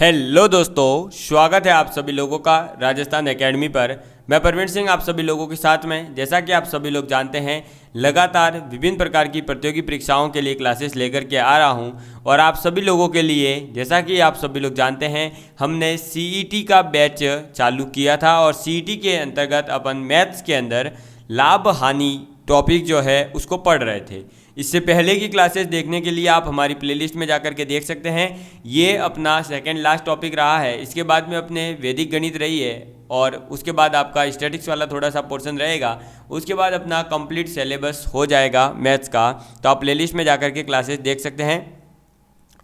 Hello दोस्तों, स्वागत है आप सभी लोगों का राजस्थान एकेडमी पर। मैं परवीन सिंह आप सभी लोगों के साथ में। जैसा कि आप सभी लोग जानते हैं, लगातार विभिन्न प्रकार की प्रतियोगी परीक्षाओं के लिए क्लासेस लेकर के आ रहा हूं और आप सभी लोगों के लिए, जैसा कि आप सभी लोग जानते हैं, हमने सीईटी का बैच चालू किया था और सीईटी के अंतर्गत अपन मैथ्स के अंदर लाभ हानि टॉपिक जो है उसको पढ़ रहे थे। इससे पहले की क्लासेस देखने के लिए आप हमारी प्लेलिस्ट में जाकर के देख सकते हैं। ये अपना सेकंड लास्ट टॉपिक रहा है। इसके बाद में अपने वैदिक गणित रही है और उसके बाद आपका स्टैटिक्स वाला थोड़ा सा पोर्शन रहेगा। उसके बाद अपना कंप्लीट सिलेबस हो जाएगा मैथ्स का। तो आप प्लेलिस्ट में जाकर के क्लासेस देख सकते हैं।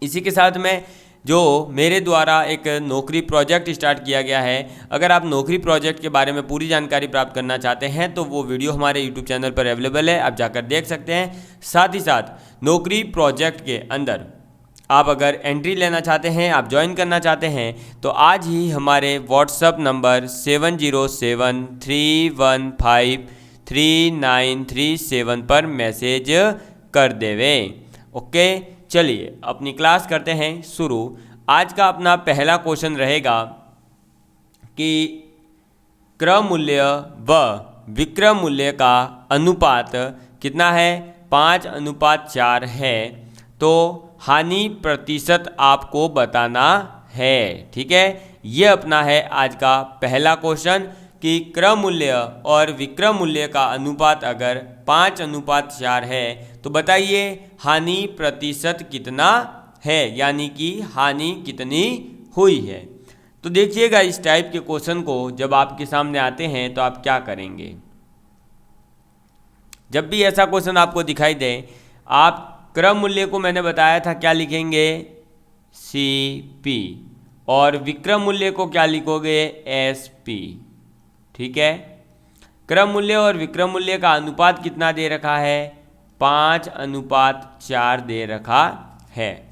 इसी के साथ में जो मेरे द्वारा एक नौकरी प्रोजेक्ट स्टार्ट किया गया है, अगर आप नौकरी प्रोजेक्ट के बारे में पूरी जानकारी प्राप्त करना चाहते हैं तो वो वीडियो हमारे यूट्यूब चैनल पर अवेलेबल है, आप जाकर देख सकते हैं। साथ ही साथ नौकरी प्रोजेक्ट के अंदर आप अगर एंट्री लेना चाहते हैं, आप ज्वाइन करना चाहते हैं तो आज ही हमारे व्हाट्सएप नंबर 7073153937 पर मैसेज कर देवें। ओके, चलिए अपनी क्लास करते हैं शुरू। आज का अपना पहला क्वेश्चन रहेगा कि क्रम मूल्य व विक्रम मूल्य का अनुपात कितना है? 5:4 है। तो हानि प्रतिशत आपको बताना है। ठीक है, ये अपना है आज का पहला क्वेश्चन कि क्रम मूल्य और विक्रम मूल्य का अनुपात अगर 5:4 है तो बताइए हानि प्रतिशत कितना है, यानी कि हानि कितनी हुई है। तो देखिएगा इस टाइप के क्वेश्चन को जब आपके सामने आते हैं तो आप क्या करेंगे। जब भी ऐसा क्वेश्चन आपको दिखाई दे, आप क्रम मूल्य को मैंने बताया था क्या लिखेंगे, CP, और विक्रम मूल्य को क्या लिखोगे, SP। ठीक है, क्रम मूल्य और विक्रम मूल्य का अनुपात कितना दे रखा है, 5:4 दे रखा है।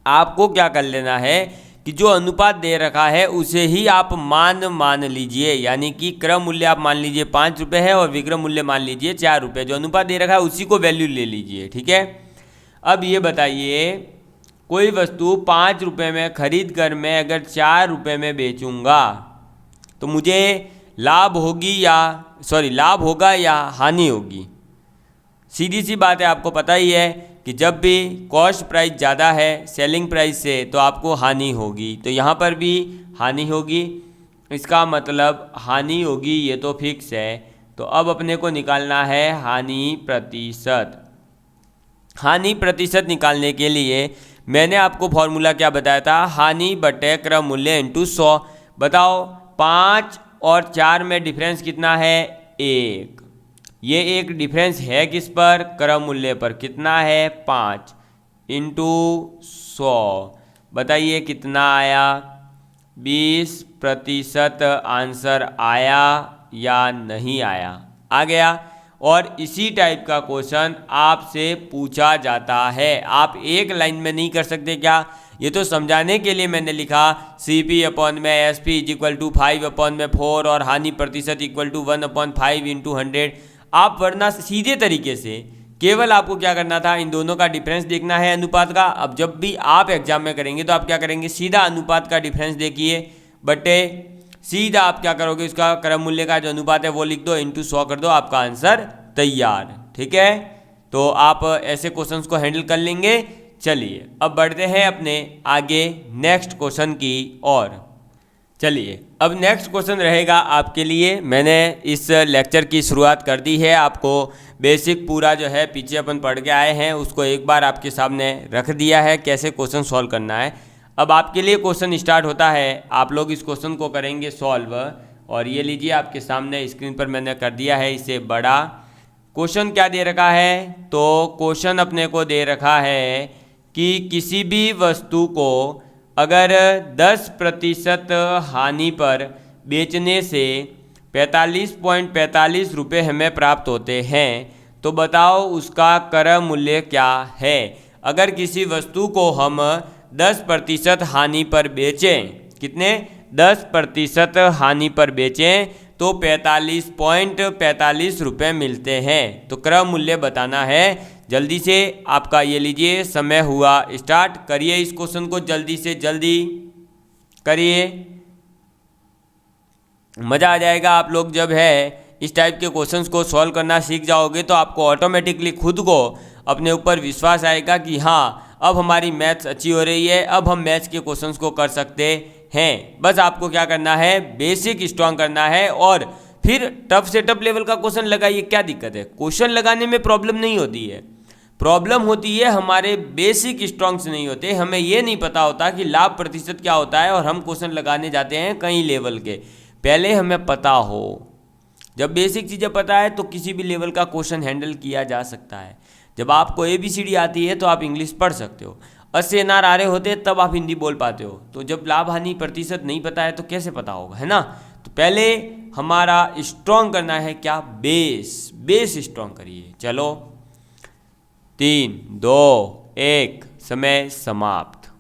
आपको क्या कर लेना है कि जो अनुपात दे रखा है उसे ही आप मान लीजिए, यानी कि क्रम मूल्य आप मान लीजिए 5 रुपये है और विक्रम मूल्य मान लीजिए 4 रुपये। जो अनुपात दे रखा है उसी को वैल्यू ले लीजिए। ठीक है, अब ये बताइए कोई वस्तु 5 रुपये में खरीद कर मैं अगर 4 रुपये में बेचूंगा तो मुझे लाभ होगा या हानि होगी? सीधी सी बात है, आपको पता ही है कि जब भी कॉस्ट प्राइस ज़्यादा है सेलिंग प्राइस से तो आपको हानि होगी। तो यहाँ पर भी हानि होगी, इसका मतलब हानि होगी, ये तो फिक्स है। तो अब अपने को निकालना है हानि प्रतिशत। हानि प्रतिशत निकालने के लिए मैंने आपको फॉर्मूला क्या बताया था, हानि बटे क्रम मूल्य इंटू 100। बताओ 5 और 4 में डिफरेंस कितना है, 1। ये एक डिफरेंस है किस पर, क्रम मूल्य पर। कितना है, 5 इंटू 100। बताइए कितना आया, 20% आंसर आया या नहीं आया? आ गया। और इसी टाइप का क्वेश्चन आपसे पूछा जाता है। आप एक लाइन में नहीं कर सकते क्या? ये तो समझाने के लिए मैंने लिखा CP/SP = 5/4 और हानि प्रतिशत = 1/5 × 100। आप वरना सीधे तरीके से केवल आपको क्या करना था, इन दोनों का डिफरेंस देखना है अनुपात का। अब जब भी आप एग्जाम में करेंगे तो आप क्या करेंगे, सीधा अनुपात का डिफरेंस देखिए बटे सीधा आप क्या करोगे, उसका क्रम मूल्य का जो अनुपात है वो लिख दो, इंटू 100 कर दो, आपका आंसर तैयार। ठीक है, तो आप ऐसे क्वेश्चंस को हैंडल कर लेंगे। चलिए अब बढ़ते हैं अपने आगे नेक्स्ट क्वेश्चन की ओर। चलिए अब नेक्स्ट क्वेश्चन रहेगा आपके लिए। मैंने इस लेक्चर की शुरुआत कर दी है, आपको बेसिक पूरा जो है पीछे अपन पढ़ के आए हैं उसको एक बार आपके सामने रख दिया है कैसे क्वेश्चन सॉल्व करना है। अब आपके लिए क्वेश्चन स्टार्ट होता है, आप लोग इस क्वेश्चन को करेंगे सॉल्व। और ये लीजिए आपके सामने स्क्रीन पर मैंने कर दिया है इसे बड़ा। क्वेश्चन क्या दे रखा है, तो क्वेश्चन अपने को दे रखा है कि किसी भी वस्तु को अगर 10% हानि पर बेचने से 45.45 रुपये हमें प्राप्त होते हैं, तो बताओ उसका क्रम मूल्य क्या है। अगर किसी वस्तु को हम 10% हानि पर बेचें, कितने, 10% हानि पर बेचें तो 45.45 रुपये मिलते हैं। तो क्रम मूल्य बताना है जल्दी से आपका ये लीजिए समय हुआ स्टार्ट। करिए इस क्वेश्चन को जल्दी से जल्दी करिए, मज़ा आ जाएगा। आप लोग जब है इस टाइप के क्वेश्चंस को सॉल्व करना सीख जाओगे तो आपको ऑटोमेटिकली खुद को अपने ऊपर विश्वास आएगा कि हाँ अब हमारी मैथ्स अच्छी हो रही है, अब हम मैथ्स के क्वेश्चंस को कर सकते हैं। बस आपको क्या करना है, बेसिक स्ट्रांग करना है और फिर टफ से टफ लेवल का क्वेश्चन लगाइए। क्या दिक्कत है, क्वेश्चन लगाने में प्रॉब्लम नहीं होती है, प्रॉब्लम होती है हमारे बेसिक स्ट्रांग्स नहीं होते। हमें ये नहीं पता होता कि लाभ प्रतिशत क्या होता है और हम क्वेश्चन लगाने जाते हैं कई लेवल के। पहले हमें पता हो, जब बेसिक चीज़ें पता है तो किसी भी लेवल का क्वेश्चन हैंडल किया जा सकता है। जब आपको ABCD आती है तो आप इंग्लिश पढ़ सकते हो, अस्से अनार आ रहे होते हैं तब आप हिंदी बोल पाते हो। तो जब लाभ हानि प्रतिशत नहीं पता है तो कैसे पता होगा, है ना। तो पहले हमारा स्ट्रॉन्ग करना है क्या, बेस स्ट्रॉन्ग करिए। चलो 3 2 1 समय समाप्त।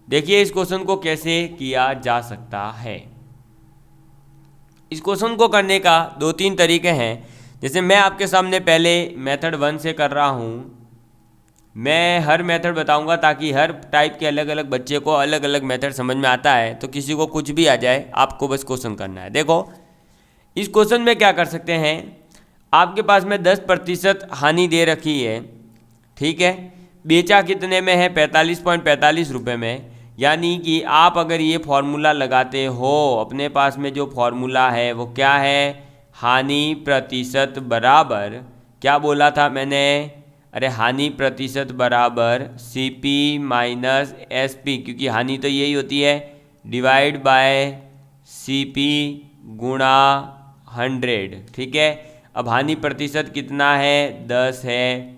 देखिए इस क्वेश्चन को कैसे किया जा सकता है। इस क्वेश्चन को करने का 2-3 तरीके हैं। जैसे मैं आपके सामने पहले मेथड 1 से कर रहा हूँ, मैं हर मेथड बताऊंगा ताकि हर टाइप के अलग अलग बच्चे को अलग अलग मेथड समझ में आता है। तो किसी को कुछ भी आ जाए, आपको बस क्वेश्चन करना है। देखो इस क्वेश्चन में क्या कर सकते हैं, आपके पास में 10% हानि दे रखी है, ठीक है। बेचा कितने में है, 45.45 रुपये में। यानी कि आप अगर ये फॉर्मूला लगाते हो, अपने पास में जो फॉर्मूला है वो क्या है, हानि प्रतिशत बराबर, क्या बोला था मैंने, अरे हानि प्रतिशत बराबर CP माइनस SP, क्योंकि हानि तो यही होती है, डिवाइड बाय CP गुणा 100, ठीक है। अब हानि प्रतिशत कितना है, 10 है।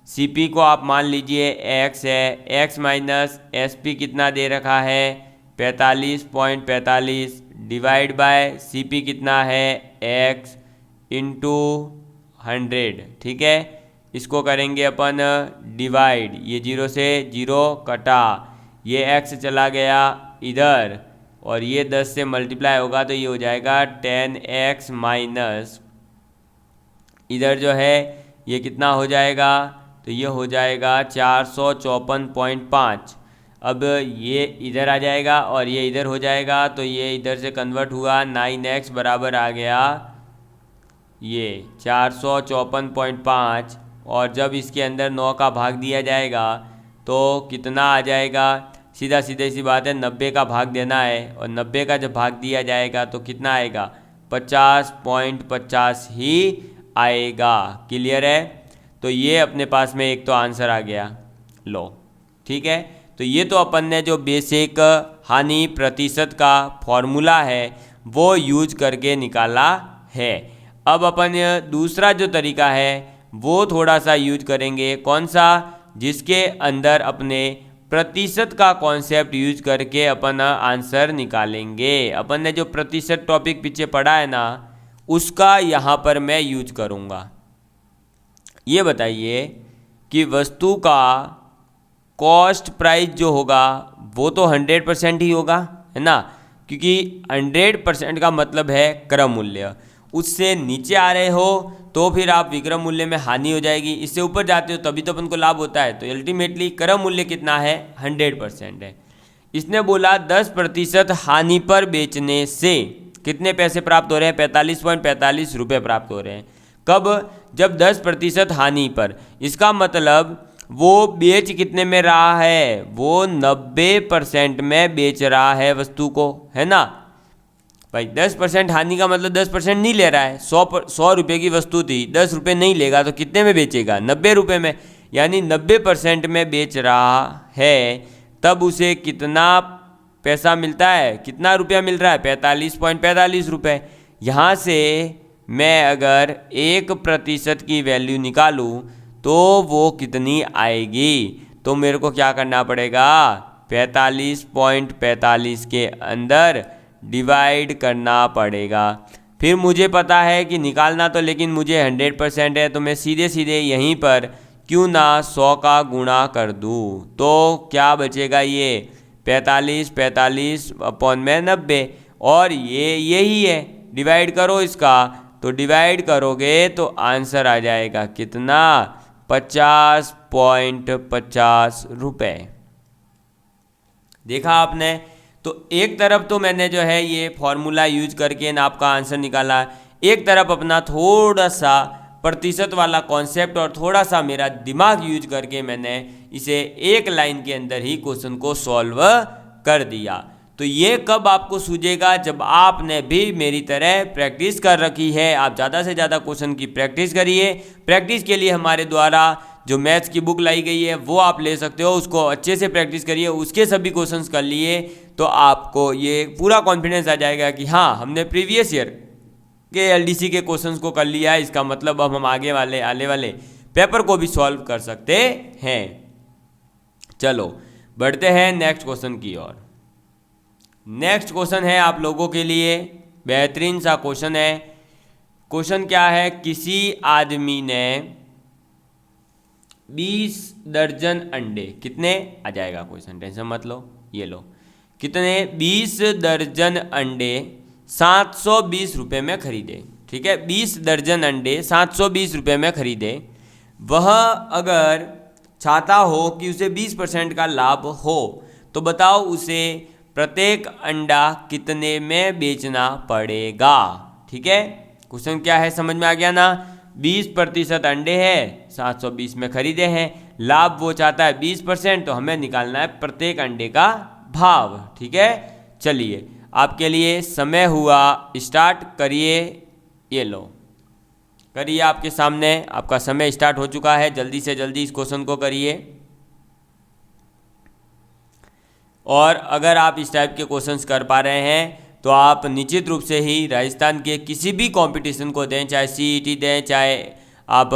CP को आप मान लीजिए x है, x माइनस SP कितना दे रखा है, 45.45, डिवाइड बाय CP कितना है, x इंटू 100, ठीक है। इसको करेंगे अपन डिवाइड, ये 0 से 0 कटा, ये x चला गया इधर और ये 10 से मल्टीप्लाई होगा तो ये हो जाएगा 10x माइनस, इधर जो है ये कितना हो जाएगा, तो ये हो जाएगा 454.5। अब ये इधर आ जाएगा और ये इधर हो जाएगा, तो ये इधर से कन्वर्ट हुआ, 9x बराबर आ गया ये 454.5। और जब इसके अंदर 9 का भाग दिया जाएगा तो कितना आ जाएगा, सीधा सी बात है, 90 का भाग देना है और 90 का जब भाग दिया जाएगा तो कितना आएगा, 50.50 ही आएगा। क्लियर है। तो ये अपने पास में एक तो आंसर आ गया, लो ठीक है। तो ये तो अपन ने जो बेसिक हानि प्रतिशत का फॉर्मूला है वो यूज करके निकाला है। अब अपन दूसरा जो तरीका है वो थोड़ा सा यूज करेंगे, कौन सा, जिसके अंदर अपने प्रतिशत का कॉन्सेप्ट यूज करके अपन आंसर निकालेंगे। अपन ने जो प्रतिशत टॉपिक पीछे पढ़ा है ना, उसका यहाँ पर मैं यूज करूँगा। ये बताइए कि वस्तु का कॉस्ट प्राइस जो होगा वो तो 100% ही होगा, है ना, क्योंकि 100% का मतलब है क्रम मूल्य। उससे नीचे आ रहे हो तो फिर आप विक्रम मूल्य में हानि हो जाएगी, इससे ऊपर जाते हो तभी तो अपन को लाभ होता है। तो अल्टीमेटली क्रम मूल्य कितना है, 100% है। इसने बोला 10% हानि पर बेचने से कितने पैसे प्राप्त हो रहे हैं, 45.45 रुपये प्राप्त हो रहे हैं। कब, जब 10% हानि पर, इसका मतलब वो बेच कितने में रहा है, वो 90% में बेच रहा है वस्तु को, है ना भाई। 10% हानि का मतलब 10% नहीं ले रहा है। 100 रुपये की वस्तु थी, 10 रुपये नहीं लेगा तो कितने में बेचेगा, 90 रुपये में। यानी 90% में बेच रहा है, तब उसे कितना पैसा मिलता है, कितना रुपया मिल रहा है, 45.45 रुपये। यहाँ से मैं अगर 1% की वैल्यू निकालूं तो वो कितनी आएगी, तो मेरे को क्या करना पड़ेगा, 45.45 के अंदर डिवाइड करना पड़ेगा। फिर मुझे पता है कि निकालना तो, लेकिन मुझे 100% है, तो मैं सीधे सीधे यहीं पर क्यों ना 100 का गुणा कर दूँ, तो क्या बचेगा, ये 45 अपॉन में 90, और ये यही है, डिवाइड करो इसका, तो डिवाइड करोगे तो आंसर आ जाएगा कितना, 50.50 रुपये। देखा आपने, तो एक तरफ तो मैंने जो है ये फॉर्मूला यूज करके ना आपका आंसर निकाला, एक तरफ अपना थोड़ा सा प्रतिशत वाला कॉन्सेप्ट और थोड़ा सा मेरा दिमाग यूज करके मैंने इसे एक लाइन के अंदर ही क्वेश्चन को सॉल्व कर दिया। तो ये कब आपको सूझेगा, जब आपने भी मेरी तरह प्रैक्टिस कर रखी है। आप ज़्यादा से ज़्यादा क्वेश्चन की प्रैक्टिस करिए। प्रैक्टिस के लिए हमारे द्वारा जो मैथ्स की बुक लाई गई है वो आप ले सकते हो, उसको अच्छे से प्रैक्टिस करिए, उसके सभी क्वेश्चंस कर लिए तो आपको ये पूरा कॉन्फिडेंस आ जाएगा कि हाँ, हमने प्रीवियस ईयर के एलडीसी के क्वेश्चंस को कर लिया है, इसका मतलब अब हम आगे आने वाले पेपर को भी सॉल्व कर सकते हैं। चलो बढ़ते हैं नेक्स्ट क्वेश्चन की ओर। नेक्स्ट क्वेश्चन है आप लोगों के लिए बेहतरीन सा क्वेश्चन है। क्वेश्चन क्या है, किसी आदमी ने 20 दर्जन अंडे, कितने आ जाएगा क्वेश्चन, टेंशन मत लो, ये लो, कितने 20 दर्जन अंडे 720 रुपये में खरीदे। ठीक है, 20 दर्जन अंडे 720 रुपये में खरीदे। वह अगर चाहता हो कि उसे 20% का लाभ हो तो बताओ उसे प्रत्येक अंडा कितने में बेचना पड़ेगा। ठीक है, क्वेश्चन क्या है समझ में आ गया ना। 20% अंडे हैं, 720 में खरीदे हैं, लाभ वो चाहता है 20%, तो हमें निकालना है प्रत्येक अंडे का भाव। ठीक है, चलिए आपके लिए समय हुआ स्टार्ट, करिए, ये लो करिए, आपके सामने आपका समय स्टार्ट हो चुका है। जल्दी से जल्दी इस क्वेश्चन को करिए। और अगर आप इस टाइप के क्वेश्चंस कर पा रहे हैं तो आप निश्चित रूप से ही राजस्थान के किसी भी कंपटीशन को दें, चाहे सीईटी दें, चाहे आप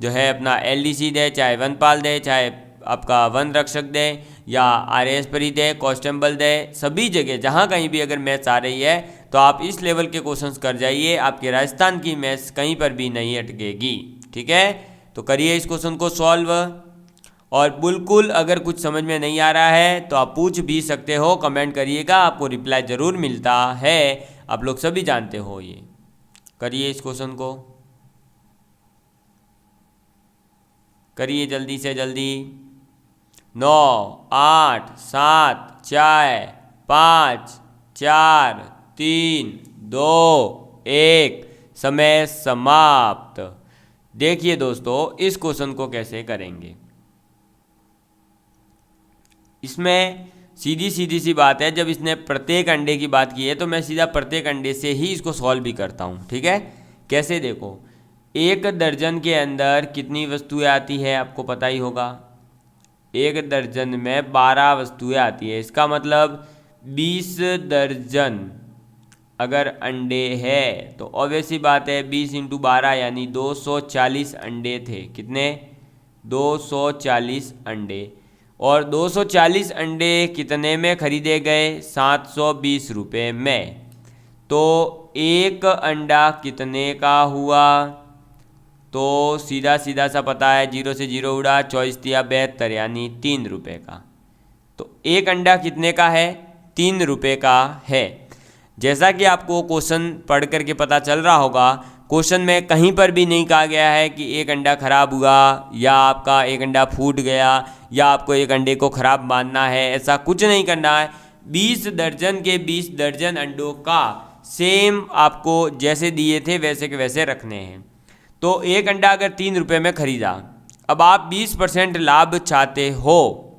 जो है अपना एलडीसी दें, चाहे वनपाल दें, चाहे आपका वन रक्षक दें, या आरएएस परी दें, कांस्टेबल दें, सभी जगह जहां कहीं भी अगर मैथ्स आ रही है तो आप इस लेवल के क्वेश्चंस कर जाइए, आपके राजस्थान की मैथ्स कहीं पर भी नहीं अटकेगी। ठीक है, तो करिए इस क्वेश्चन को सॉल्व। और बिल्कुल अगर कुछ समझ में नहीं आ रहा है तो आप पूछ भी सकते हो, कमेंट करिएगा, आपको रिप्लाई ज़रूर मिलता है, आप लोग सभी जानते हो। ये करिए इस क्वेश्चन को, करिए जल्दी से जल्दी। 9 8 7 6 5 4 3 2 1, समय समाप्त। देखिए दोस्तों इस क्वेश्चन को कैसे करेंगे। इसमें सीधी सी बात है, जब इसने प्रत्येक अंडे की बात की है तो मैं सीधा प्रत्येक अंडे से ही इसको सॉल्व भी करता हूँ। ठीक है, कैसे देखो, एक दर्जन के अंदर कितनी वस्तुएं आती है आपको पता ही होगा। एक दर्जन में 12 वस्तुएं आती है, इसका मतलब 20 दर्जन अगर अंडे है तो ऑब्वियस सी बात है 20 × 12 यानी 240 अंडे थे। कितने, 240 अंडे। और 240 अंडे कितने में खरीदे गए, 720 रुपये में। तो एक अंडा कितने का हुआ, तो सीधा सा पता है, 0 से 0 उड़ा, 24 × 72 यानी 3 रुपये का। तो एक अंडा कितने का है, 3 रुपये का है। जैसा कि आपको क्वेश्चन पढ़ करके पता चल रहा होगा, क्वेश्चन में कहीं पर भी नहीं कहा गया है कि एक अंडा खराब हुआ या आपका एक अंडा फूट गया या आपको एक अंडे को खराब मानना है, ऐसा कुछ नहीं करना है। 20 दर्जन के 20 दर्जन अंडों का सेम आपको जैसे दिए थे वैसे के वैसे रखने हैं। तो एक अंडा अगर 3 रुपये में खरीदा, अब आप 20% लाभ चाहते हो,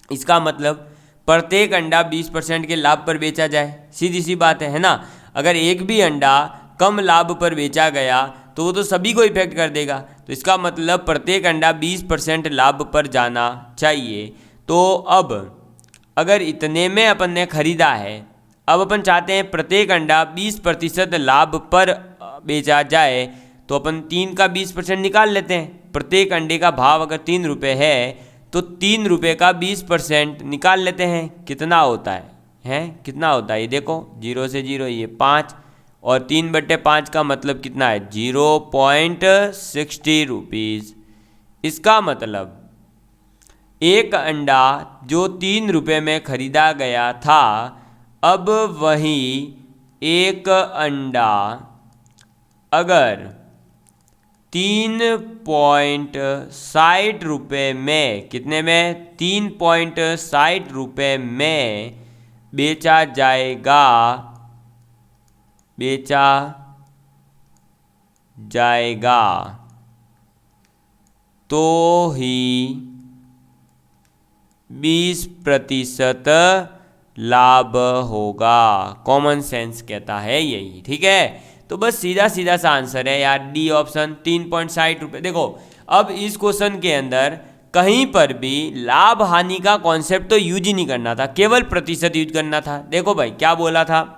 इसका मतलब प्रत्येक अंडा 20% के लाभ पर बेचा जाए, सीधी सी बात है ना। अगर एक भी अंडा कम लाभ पर बेचा गया तो वो तो सभी को इफेक्ट कर देगा, तो इसका मतलब प्रत्येक अंडा 20% लाभ पर जाना चाहिए। तो अब अगर इतने में अपन ने खरीदा है, अब अपन चाहते हैं प्रत्येक अंडा 20% लाभ पर बेचा जाए, तो अपन 3 का 20% निकाल लेते हैं। प्रत्येक अंडे का भाव अगर 3 रुपये है तो 3 रुपये का 20% निकाल लेते हैं, कितना होता है कितना होता है, ये देखो 0 से 0 ये 5 और 3/5 का मतलब कितना है, 0.60 रुपीज़। इसका मतलब एक अंडा जो 3 रुपये में खरीदा गया था, अब वही एक अंडा अगर 3.60 में, कितने में? 3.60 में बेचा जाएगा तो ही 20% लाभ होगा। कॉमन सेंस कहता है यही, ठीक है। तो बस सीधा सीधा सा आंसर है यार, डी ऑप्शन, 3.60 देखो अब इस क्वेश्चन के अंदर कहीं पर भी लाभ हानि का कॉन्सेप्ट तो यूज ही नहीं करना था, केवल प्रतिशत यूज करना था। देखो भाई क्या बोला था,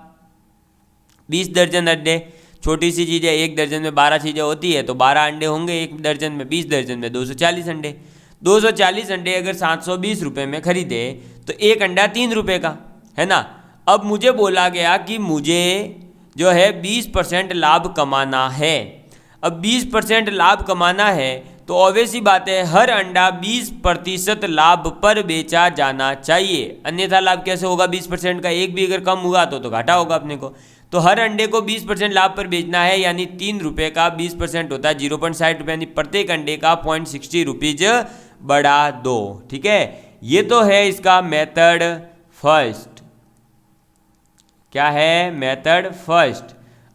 20 दर्जन अंडे, छोटी सी चीज़ है, 1 दर्जन में 12 चीज़ें होती है तो 12 अंडे होंगे 1 दर्जन में, 20 दर्जन में 240 अंडे। 240 अंडे अगर 720 रुपये में खरीदे तो एक अंडा 3 रुपये का है ना। अब मुझे बोला गया कि मुझे जो है 20% लाभ कमाना है। अब 20% लाभ कमाना है तो ऑब्वियस ही बात है हर अंडा 20% लाभ पर बेचा जाना चाहिए, अन्यथा लाभ कैसे होगा? 20% का एक भी अगर कम हुआ तो घाटा होगा अपने को। तो हर अंडे को 20% लाभ पर बेचना है, यानी 3 रुपये का 20% होता है 0.60 रुपये, यानी प्रत्येक अंडे का 0.60 रुपीज बढ़ा दो, ठीक है। ये तो है इसका मेथड फर्स्ट। क्या है? Method first.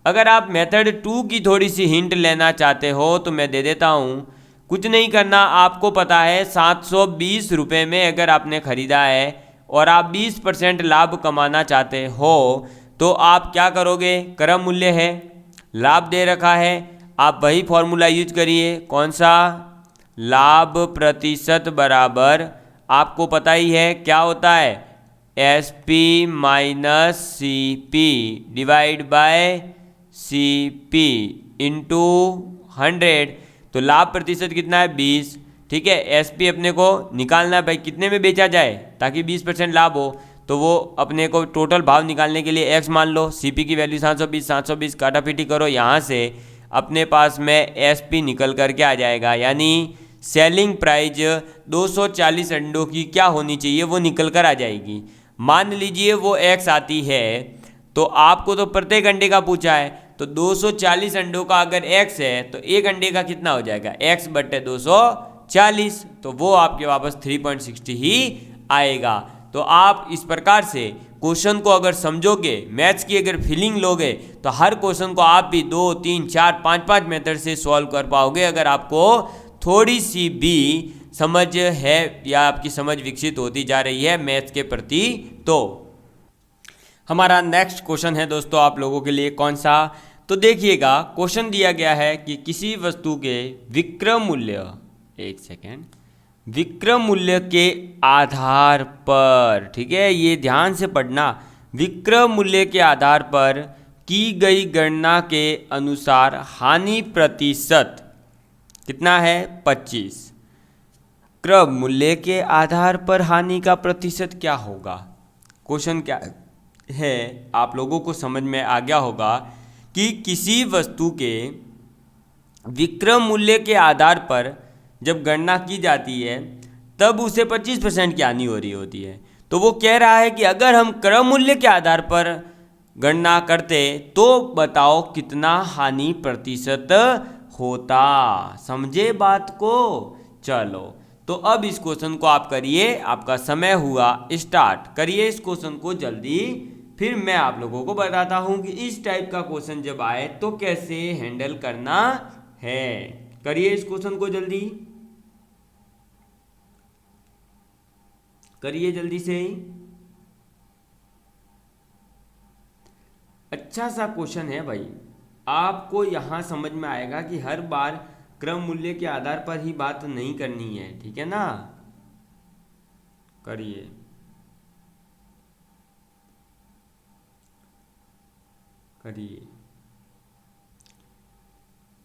अगर आप मेथड 2 की थोड़ी सी हिंट लेना चाहते हो तो मैं दे देता हूँ। कुछ नहीं करना, आपको पता है 720 रुपये में अगर आपने ख़रीदा है और आप 20% लाभ कमाना चाहते हो तो आप क्या करोगे? क्रम मूल्य है, लाभ दे रखा है, आप वही फॉर्मूला यूज करिए। कौन सा? लाभ प्रतिशत बराबर, आपको पता ही है क्या होता है, SP minus CP divide by CP into 100। तो लाभ प्रतिशत कितना है? 20, ठीक है। SP अपने को निकालना है भाई, कितने में बेचा जाए ताकि 20% लाभ हो, तो वो अपने को टोटल भाव निकालने के लिए X मान लो। CP की वैल्यू 720 काटापीटी करो, यहाँ से अपने पास में SP निकल करके आ जाएगा, यानी सेलिंग प्राइस 240 अंडों की क्या होनी चाहिए वो निकल कर आ जाएगी। मान लीजिए वो X आती है, तो आपको तो प्रत्येक अंडे का पूछा है, तो 240 अंडों का अगर X है तो एक अंडे का कितना हो जाएगा? X बटे 240, तो वो आपके वापस 3.60 ही आएगा। तो आप इस प्रकार से क्वेश्चन को अगर समझोगे, मैथ्स की अगर फीलिंग लोगे, तो हर क्वेश्चन को आप भी 2, 3, 4, 5 मेथड से सॉल्व कर पाओगे, अगर आपको थोड़ी सी भी समझ है या आपकी समझ विकसित होती जा रही है मैथ्स के प्रति। तो हमारा नेक्स्ट क्वेश्चन है दोस्तों आप लोगों के लिए कौन सा? तो देखिएगा, क्वेश्चन दिया गया है कि किसी वस्तु के विक्रय मूल्य, एक सेकेंड, विक्रय मूल्य के आधार पर, ठीक है, ये ध्यान से पढ़ना, विक्रय मूल्य के आधार पर की गई गणना के अनुसार हानि प्रतिशत कितना है? 25। क्रय मूल्य के आधार पर हानि का प्रतिशत क्या होगा? क्वेश्चन क्या है आप लोगों को समझ में आ गया होगा कि किसी वस्तु के विक्रय मूल्य के आधार पर जब गणना की जाती है तब उसे 25% की हानि हो रही होती है। तो वो कह रहा है कि अगर हम क्रय मूल्य के आधार पर गणना करते तो बताओ कितना हानि प्रतिशत होता। समझे बात को? चलो, तो अब इस क्वेश्चन को आप करिए, आपका समय हुआ स्टार्ट। करिए इस क्वेश्चन को जल्दी, फिर मैं आप लोगों को बताता हूं कि इस टाइप का क्वेश्चन जब आए तो कैसे हैंडल करना है। करिए इस क्वेश्चन को जल्दी, करिए जल्दी से। अच्छा सा क्वेश्चन है भाई, आपको यहां समझ में आएगा कि हर बार क्रम मूल्य के आधार पर ही बात नहीं करनी है, ठीक है ना। करिए, करिए।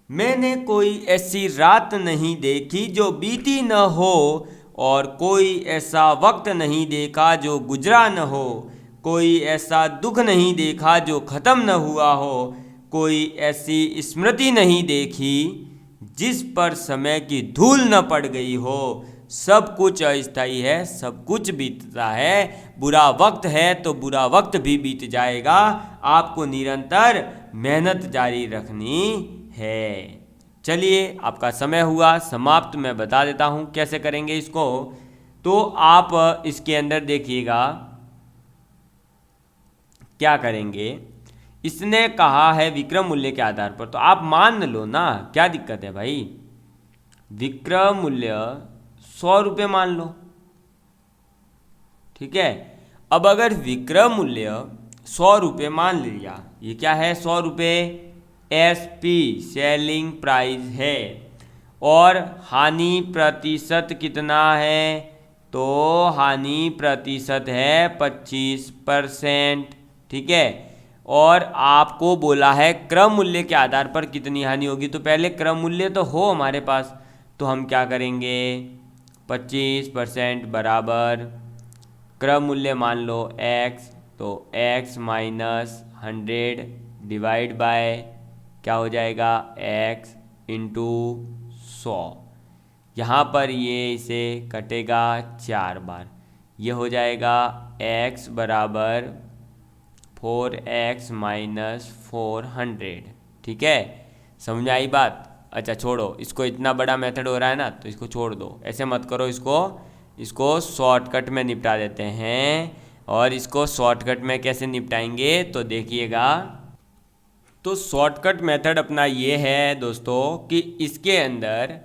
मैंने कोई ऐसी रात नहीं देखी जो बीती न हो, और कोई ऐसा वक्त नहीं देखा जो गुजरा न हो, कोई ऐसा दुख नहीं देखा जो ख़त्म न हुआ हो, कोई ऐसी स्मृति नहीं देखी जिस पर समय की धूल न पड़ गई हो। सब कुछ अस्थायी है, सब कुछ बीतता है, बुरा वक्त है तो बुरा वक्त भी बीत जाएगा, आपको निरंतर मेहनत जारी रखनी है। चलिए आपका समय हुआ समाप्त। मैं बता देता हूँ कैसे करेंगे इसको। तो आप इसके अंदर देखिएगा क्या करेंगे। इसने कहा है विक्रय मूल्य के आधार पर, तो आप मान लो ना, क्या दिक्कत है भाई। विक्रय मूल्य 100 रुपये मान लो, ठीक है। अब अगर विक्रय मूल्य 100 रुपये मान लिया, ये क्या है 100 रुपये, एसपी सेलिंग प्राइस है, और हानि प्रतिशत कितना है, तो हानि प्रतिशत है 25%, ठीक है। और आपको बोला है क्रम मूल्य के आधार पर कितनी हानि होगी, तो पहले क्रम मूल्य तो हो हमारे पास, तो हम क्या करेंगे 25% बराबर क्रम मूल्य मान लो x, तो x माइनस 100 डिवाइड बाय क्या हो जाएगा x इंटू 100। यहाँ पर ये इसे कटेगा 4 बार, ये हो जाएगा x बराबर 4x माइनस 400, ठीक है। समझ आई बात। अच्छा छोड़ो इसको, इतना बड़ा मेथड हो रहा है ना, तो इसको छोड़ दो, ऐसे मत करो, इसको शॉर्टकट में निपटा देते हैं। और इसको शॉर्टकट में कैसे निपटाएंगे तो देखिएगा। तो शॉर्टकट मेथड अपना ये है दोस्तों कि इसके अंदर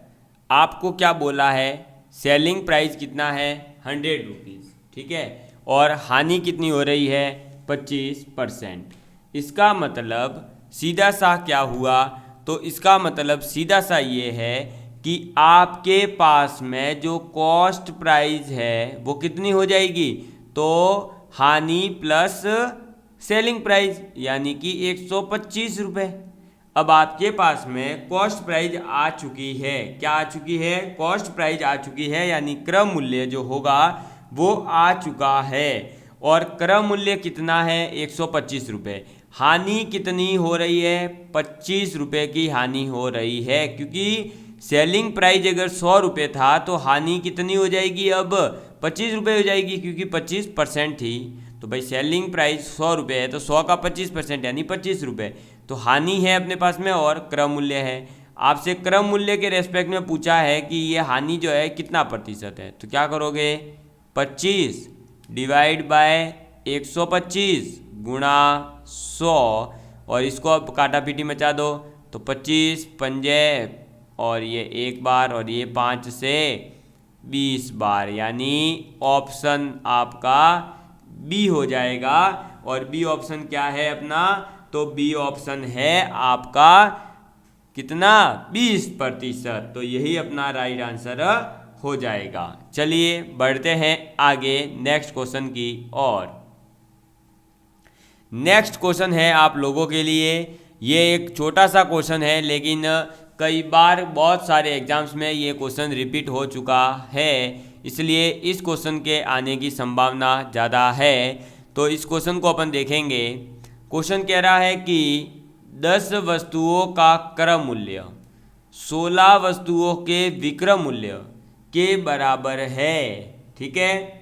आपको क्या बोला है, सेलिंग प्राइस कितना है 100 रुपीज़, ठीक है, और हानि कितनी हो रही है 25%। इसका मतलब सीधा सा क्या हुआ, तो इसका मतलब सीधा सा ये है कि आपके पास में जो कॉस्ट प्राइस है वो कितनी हो जाएगी, तो हानि प्लस सेलिंग प्राइस यानी कि 125 रुपये। अब आपके पास में कॉस्ट प्राइस आ चुकी है, क्या आ चुकी है, कॉस्ट प्राइस आ चुकी है, यानी क्रय मूल्य जो होगा वो आ चुका है। और क्रय मूल्य कितना है 125 रुपये। हानि कितनी हो रही है 25 रुपये की हानि हो रही है, क्योंकि सेलिंग प्राइस अगर 100 रुपये था तो हानि कितनी हो जाएगी अब 25 रुपये हो जाएगी, क्योंकि 25% थी। तो भाई सेलिंग प्राइस 100 रुपये है तो 100 का 25% यानी 25 रुपये, तो हानि है अपने पास में और क्रय मूल्य है। आपसे क्रय मूल्य के रेस्पेक्ट में पूछा है कि ये हानि जो है कितना प्रतिशत है, तो क्या करोगे 25 डिवाइड बाय 125 गुणा 100, और इसको अब काटा पीटी मचा दो, तो 25 पंजे और ये 1 बार और ये 5 से 20 बार, यानी ऑप्शन आपका बी हो जाएगा। और बी ऑप्शन क्या है अपना, तो बी ऑप्शन है आपका कितना 20%, तो यही अपना राइट आंसर हो जाएगा। चलिए बढ़ते हैं आगे नेक्स्ट क्वेश्चन की ओर। नेक्स्ट क्वेश्चन है आप लोगों के लिए, ये एक छोटा सा क्वेश्चन है, लेकिन कई बार बहुत सारे एग्जाम्स में ये क्वेश्चन रिपीट हो चुका है, इसलिए इस क्वेश्चन के आने की संभावना ज़्यादा है। तो इस क्वेश्चन को अपन देखेंगे। क्वेश्चन कह रहा है कि 10 वस्तुओं का क्रय मूल्य 16 वस्तुओं के विक्रय मूल्य के बराबर है, ठीक है।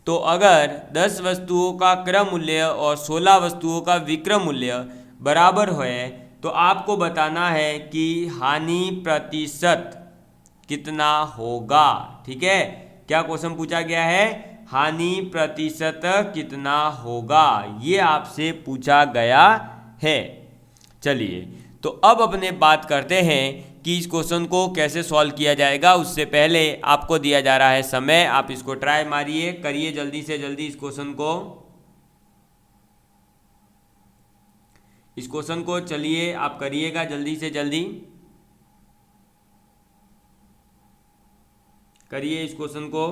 तो अगर 10 वस्तुओं का क्रय मूल्य और 16 वस्तुओं का विक्रय मूल्य बराबर है, तो आपको बताना है कि हानि प्रतिशत कितना होगा, ठीक है। क्या क्वेश्चन पूछा गया है, हानि प्रतिशत कितना होगा, ये आपसे पूछा गया है। चलिए तो अब अपने बात करते हैं कि इस क्वेश्चन को कैसे सॉल्व किया जाएगा। उससे पहले आपको दिया जा रहा है समय, आप इसको ट्राई मारिए, करिए जल्दी से जल्दी इस क्वेश्चन को चलिए आप करिएगा जल्दी से जल्दी, करिए इस क्वेश्चन को।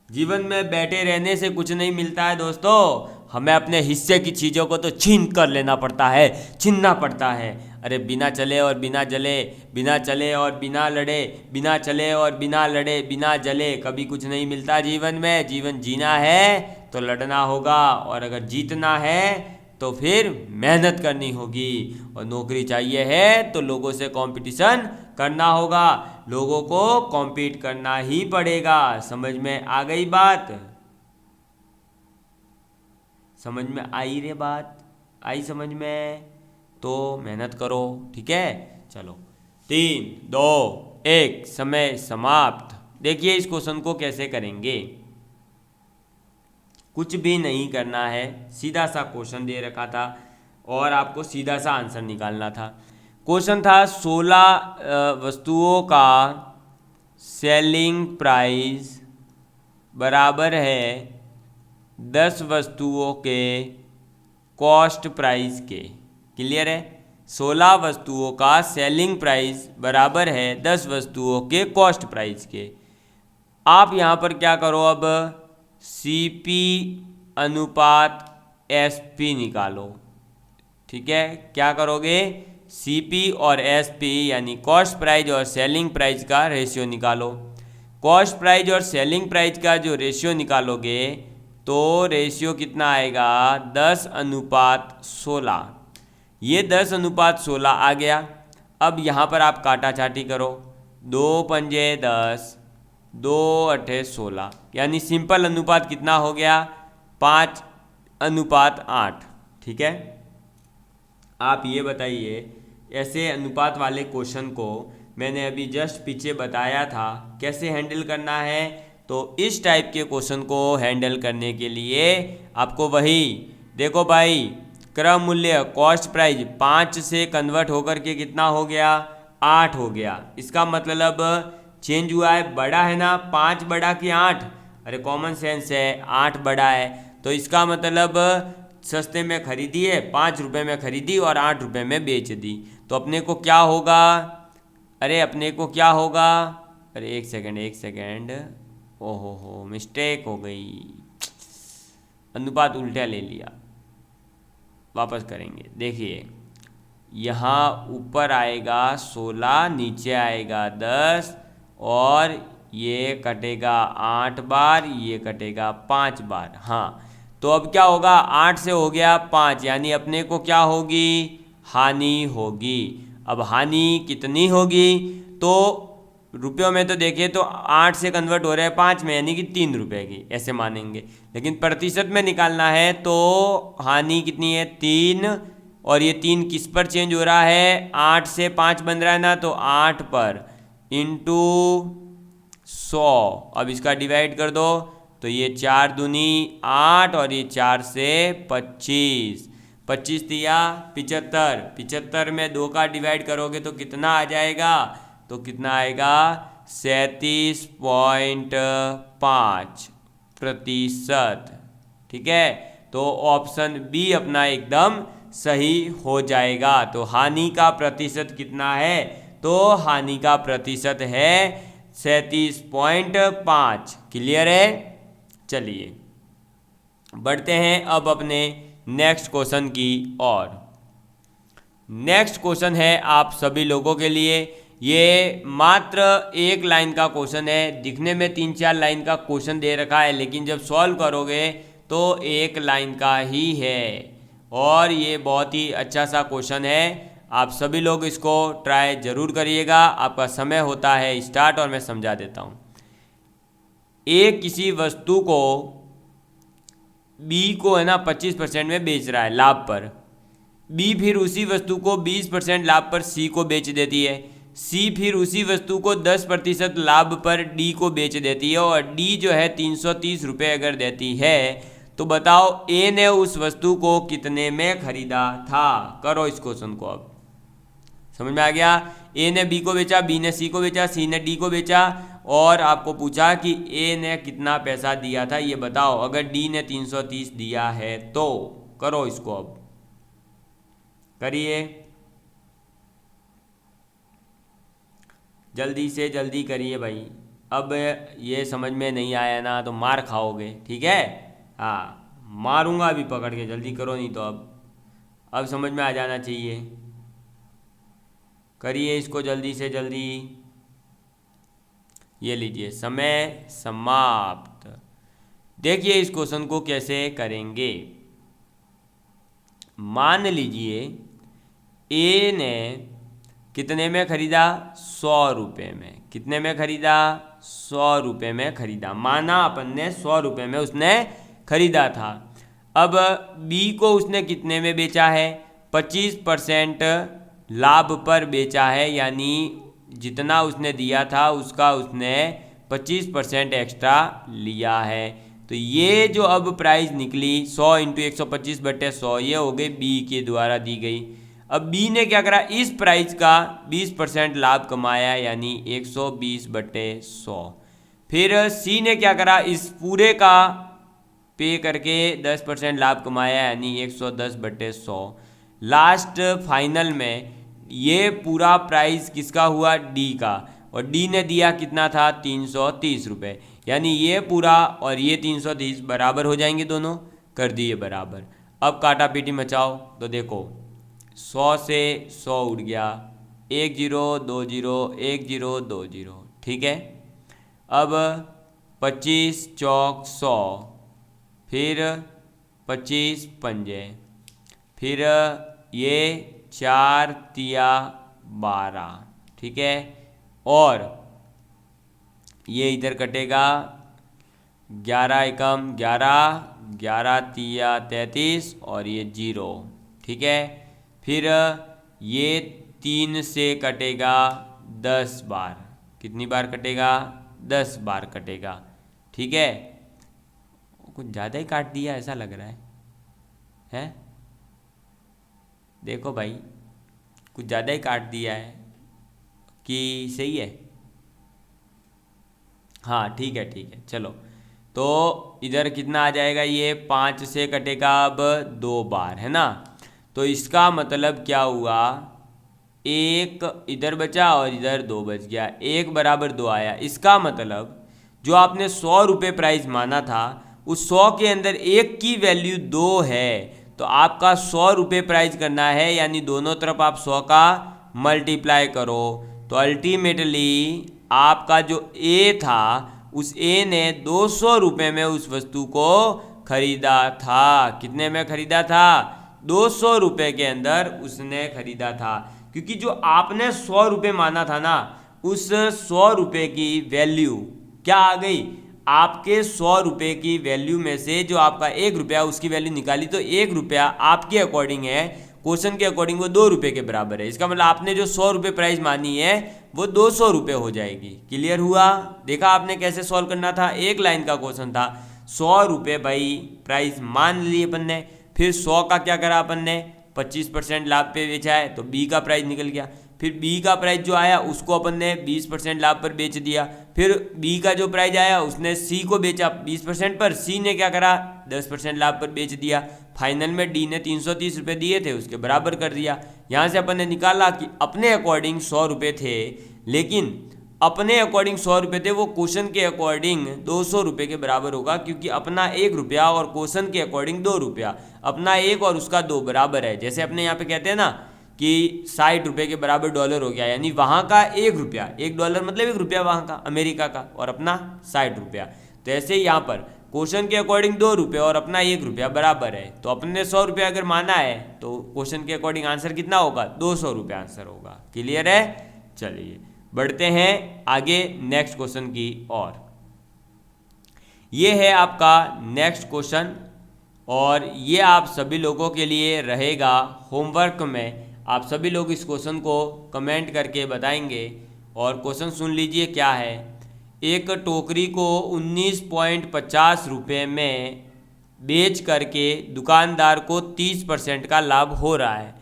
जीवन में बैठे रहने से कुछ नहीं मिलता है दोस्तों, हमें अपने हिस्से की चीज़ों को तो छीन कर लेना पड़ता है, छीनना पड़ता है। अरे बिना चले और बिना जले, बिना चले और बिना लड़े, बिना चले और बिना लड़े, बिना जले कभी कुछ नहीं मिलता जीवन में। जीवन जीना है तो लड़ना होगा, और अगर जीतना है तो फिर मेहनत करनी होगी, और नौकरी चाहिए है तो लोगों से कंपटीशन करना होगा, लोगों को कॉम्पीट करना ही पड़ेगा। समझ में आ गई बात, समझ में आई रे बात, आई समझ में। तो मेहनत करो, ठीक है। चलो 3, 2, 1, समय समाप्त। देखिए इस क्वेश्चन को कैसे करेंगे। कुछ भी नहीं करना है, सीधा सा क्वेश्चन दे रखा था और आपको सीधा सा आंसर निकालना था। क्वेश्चन था 16 वस्तुओं का सेलिंग प्राइस बराबर है 10 वस्तुओं के कॉस्ट प्राइस के। क्लियर है? 16 वस्तुओं का सेलिंग प्राइस बराबर है 10 वस्तुओं के कॉस्ट प्राइस के। आप यहाँ पर क्या करो, अब CP अनुपात SP निकालो। ठीक है, क्या करोगे, CP और SP यानी कॉस्ट प्राइस और सेलिंग प्राइस का रेशियो निकालो। कॉस्ट प्राइस और सेलिंग प्राइस का जो रेशियो निकालोगे तो रेशियो कितना आएगा, 10:16। ये 10:16 आ गया। अब यहाँ पर आप काटा छाटी करो, 2 पंजे 10, 2 अठे 16, यानी सिंपल अनुपात कितना हो गया, 5:8। ठीक है, आप ये बताइए, ऐसे अनुपात वाले क्वेश्चन को मैंने अभी जस्ट पीछे बताया था कैसे हैंडल करना है। तो इस टाइप के क्वेश्चन को हैंडल करने के लिए आपको वही देखो भाई, क्रम मूल्य कॉस्ट प्राइस 5 से कन्वर्ट होकर के कितना हो गया, 8 हो गया। इसका मतलब चेंज हुआ है, बड़ा है ना, 5 बड़ा कि 8, अरे कॉमन सेंस है, 8 बड़ा है। तो इसका मतलब सस्ते में खरीदी है, 5 रुपये में खरीदी और 8 रुपये में बेच दी, तो अपने को क्या होगा, अरे अपने को क्या होगा, अरे एक सेकंड, ओहो हो मिस्टेक हो गई, अनुपात उल्टा ले लिया, वापस करेंगे। देखिए यहाँ ऊपर आएगा 16, नीचे आएगा 10 और ये कटेगा 8 बार, ये कटेगा 5 बार। हाँ, तो अब क्या होगा, 8 से हो गया 5, यानी अपने को क्या होगी, हानि होगी। अब हानि कितनी होगी, तो रुपयों में तो देखिए तो 8 से कन्वर्ट हो रहा है 5 में, यानी कि 3 रुपये की, ऐसे मानेंगे। लेकिन प्रतिशत में निकालना है तो हानि कितनी है, 3, और ये 3 किस पर चेंज हो रहा है, 8 से 5 बन रहा है ना, तो 8 पर इंटू 100। अब इसका डिवाइड कर दो, तो ये 4 दूनी 8 और ये 4 से 25, 25 दिया 75, 75 में 2 का डिवाइड करोगे तो कितना आ जाएगा, तो कितना आएगा, 37.5%। ठीक है, तो ऑप्शन बी अपना एकदम सही हो जाएगा। तो हानि का प्रतिशत कितना है, तो हानि का प्रतिशत है 37.5। क्लियर है? चलिए बढ़ते हैं अब अपने नेक्स्ट क्वेश्चन की ओर। नेक्स्ट क्वेश्चन है आप सभी लोगों के लिए, ये मात्र 1 लाइन का क्वेश्चन है। दिखने में 3-4 लाइन का क्वेश्चन दे रखा है, लेकिन जब सॉल्व करोगे तो 1 लाइन का ही है, और ये बहुत ही अच्छा सा क्वेश्चन है। आप सभी लोग इसको ट्राई जरूर करिएगा। आपका समय होता है स्टार्ट, और मैं समझा देता हूँ। एक किसी वस्तु को बी को है ना 25% में बेच रहा है लाभ पर, बी फिर उसी वस्तु को 20% लाभ पर सी को बेच देती है, सी फिर उसी वस्तु को 10% लाभ पर डी को बेच देती है, और डी जो है 330 रुपये अगर देती है, तो बताओ ए ने उस वस्तु को कितने में खरीदा था। करो इस क्वेश्चन को, अब समझ में आ गया। ए ने बी को बेचा, बी ने सी को बेचा, सी ने डी को बेचा, और आपको पूछा कि ए ने कितना पैसा दिया था, ये बताओ। अगर डी ने 330 दिया है तो करो इसको, अब करिए, जल्दी से जल्दी करिए भाई। अब ये समझ में नहीं आया ना तो मार खाओगे, ठीक है। हाँ, मारूंगा अभी पकड़ के, जल्दी करो, नहीं तो अब समझ में आ जाना चाहिए। करिए इसको जल्दी से जल्दी। ये लीजिए, समय समाप्त। देखिए इस क्वेश्चन को कैसे करेंगे। मान लीजिए ए ने कितने में खरीदा, 100 रुपये में। कितने में खरीदा, 100 रुपये में खरीदा। माना अपन ने 100 रुपये में उसने खरीदा था। अब बी को उसने कितने में बेचा है, 25% लाभ पर बेचा है, यानी जितना उसने दिया था उसका उसने 25% एक्स्ट्रा लिया है। तो ये जो अब प्राइस निकली 100 इंटू 125/100, ये हो गई बी के द्वारा दी गई। अब बी ने क्या करा, इस प्राइस का 20% लाभ कमाया, यानी 120/100। फिर सी ने क्या करा, इस पूरे का पे करके 10% लाभ कमाया, यानी 110/100। लास्ट फाइनल में ये पूरा प्राइस किसका हुआ, डी का, और डी ने दिया कितना था, 330 रुपये, यानी ये पूरा और ये 330 बराबर हो जाएंगे, दोनों कर दिए बराबर। अब काटा पीटी मचाओ तो देखो 100 से 100 उड़ गया, 1 0 2 0 1 0 2 0, ठीक है। अब 25 चौक 100, फिर 25 पंजे, फिर ये 4 तिया 12, ठीक है, और ये इधर कटेगा 11 एकम 11, 11 तिया 33 और ये 0, ठीक है। फिर ये 3 से कटेगा 10 बार, कितनी बार कटेगा, 10 बार कटेगा, ठीक है। कुछ ज़्यादा ही काट दिया ऐसा लग रहा है? देखो भाई कुछ ज़्यादा ही काट दिया है कि सही है? हाँ ठीक है ठीक है, चलो। तो इधर कितना आ जाएगा, ये 5 से कटेगा अब 2 बार, है ना। तो इसका मतलब क्या हुआ, 1 इधर बचा और इधर 2 बच गया, 1 बराबर 2 आया। इसका मतलब जो आपने 100 रुपये प्राइस माना था, उस 100 के अंदर 1 की वैल्यू 2 है, तो आपका 100 रुपये प्राइस करना है, यानी दोनों तरफ आप 100 का मल्टीप्लाई करो। तो अल्टीमेटली आपका जो ए था, उस ए ने 200 रुपये में उस वस्तु को खरीदा था। कितने में खरीदा था, 200 रुपये के अंदर उसने खरीदा था। क्योंकि जो आपने 100 रुपये माना था ना, उस 100 रुपये की वैल्यू क्या आ गई, आपके 100 रुपये की वैल्यू में से जो आपका 1 रुपया उसकी वैल्यू निकाली, तो 1 रुपया आपके अकॉर्डिंग है, क्वेश्चन के अकॉर्डिंग वो 2 रुपये के बराबर है। इसका मतलब आपने जो 100 रुपये प्राइस मानी है वो 200 रुपये हो जाएगी। क्लियर हुआ? देखा आपने कैसे सॉल्व करना था, एक लाइन का क्वेश्चन था। 100 रुपये भाई प्राइस मान लिए अपन ने, फिर 100 का क्या करा अपन ने, 25% लाभ पे बेचा है, तो बी का प्राइस निकल गया। फिर बी का प्राइस जो आया उसको अपन ने 20% लाभ पर बेच दिया। फिर बी का जो प्राइस आया उसने सी को बेचा 20% पर, सी ने क्या करा, 10% लाभ पर बेच दिया। फाइनल में डी ने 330 रुपये दिए थे, उसके बराबर कर दिया। यहाँ से अपन ने निकाला कि अपने अकॉर्डिंग 100 रुपये थे, लेकिन अपने अकॉर्डिंग 100 रुपये थे, वो क्वेश्चन के अकॉर्डिंग 200 रुपये के बराबर होगा, क्योंकि अपना 1 रुपया और क्वेश्चन के अकॉर्डिंग 2 रुपया, अपना 1 और उसका 2 बराबर है। जैसे अपने यहाँ पे कहते हैं ना कि 60 रुपये के बराबर डॉलर हो गया, यानी वहाँ का 1 रुपया, 1 डॉलर मतलब 1 रुपया वहाँ का अमेरिका का, और अपना 60 रुपया। तो ऐसे ही यहाँ पर क्वेश्चन के अकॉर्डिंग 2 रुपये और अपना 1 रुपया बराबर है। तो अपने 100 रुपये अगर माना है तो क्वेश्चन के अकॉर्डिंग आंसर कितना होगा, 200 रुपये आंसर होगा। क्लियर है? चलिए बढ़ते हैं आगे नेक्स्ट क्वेश्चन की ओर। ये है आपका नेक्स्ट क्वेश्चन, और ये आप सभी लोगों के लिए रहेगा होमवर्क में। आप सभी लोग इस क्वेश्चन को कमेंट करके बताएंगे, और क्वेश्चन सुन लीजिए क्या है। एक टोकरी को 19.50 रुपये में बेच करके दुकानदार को 30% का लाभ हो रहा है।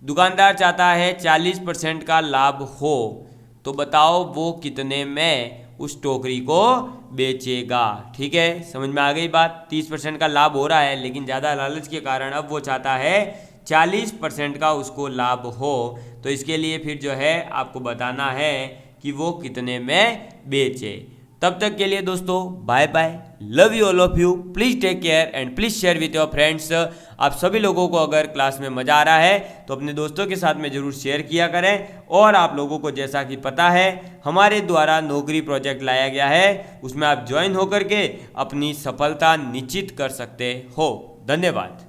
दुकानदार चाहता है 40% का लाभ हो, तो बताओ वो कितने में उस टोकरी को बेचेगा। ठीक है, समझ में आ गई बात। 30% का लाभ हो रहा है, लेकिन ज़्यादा लालच के कारण अब वो चाहता है 40% का उसको लाभ हो। तो इसके लिए फिर जो है आपको बताना है कि वो कितने में बेचे। तब तक के लिए दोस्तों bye bye, love you all of you, please take care and please share with your friends. आप सभी लोगों को अगर क्लास में मज़ा आ रहा है तो अपने दोस्तों के साथ में ज़रूर शेयर किया करें। और आप लोगों को जैसा कि पता है हमारे द्वारा नौकरी प्रोजेक्ट लाया गया है, उसमें आप ज्वाइन होकर के अपनी सफलता निश्चित कर सकते हो। धन्यवाद।